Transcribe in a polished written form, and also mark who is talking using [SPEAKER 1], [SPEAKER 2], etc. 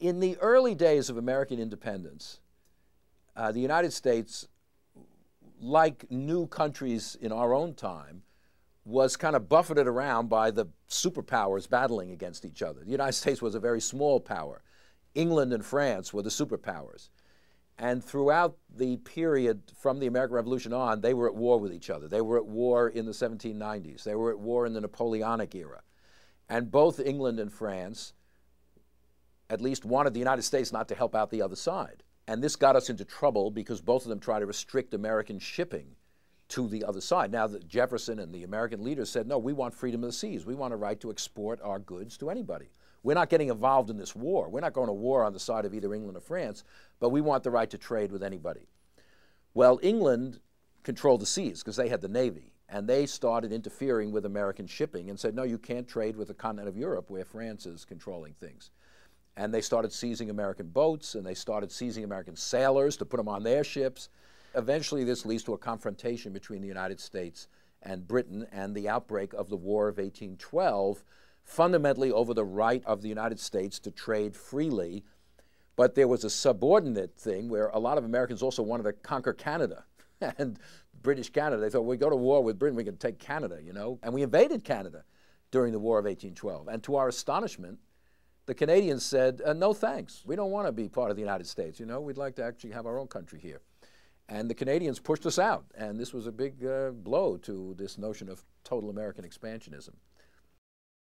[SPEAKER 1] In the early days of American independence, the United States, like new countries in our own time, was kind of buffeted around by the superpowers battling against each other. The United States was a very small power. England and France were the superpowers. And throughout the period from the American Revolution on, they were at war with each other. They were at war in the 1790s. They were at war in the Napoleonic era. And both England and France at least wanted the United States not to help out the other side. And this got us into trouble because both of them tried to restrict American shipping to the other side. Now, Jefferson and the American leaders said, no, we want freedom of the seas. We want a right to export our goods to anybody. We're not getting involved in this war. We're not going to war on the side of either England or France, but we want the right to trade with anybody. Well, England controlled the seas because they had the Navy, and they started interfering with American shipping and said, no, you can't trade with the continent of Europe where France is controlling things. And they started seizing American boats, and they started seizing American sailors to put them on their ships. Eventually, this leads to a confrontation between the United States and Britain and the outbreak of the War of 1812, fundamentally over the right of the United States to trade freely. But there was a subordinate thing where a lot of Americans also wanted to conquer Canada and British Canada. They thought, we go to war with Britain, we can take Canada, you know? And we invaded Canada during the War of 1812. And to our astonishment, the Canadians said, no thanks. We don't want to be part of the United States, you know? We'd like to actually have our own country here. And the Canadians pushed us out. And this was a big blow to this notion of total American expansionism.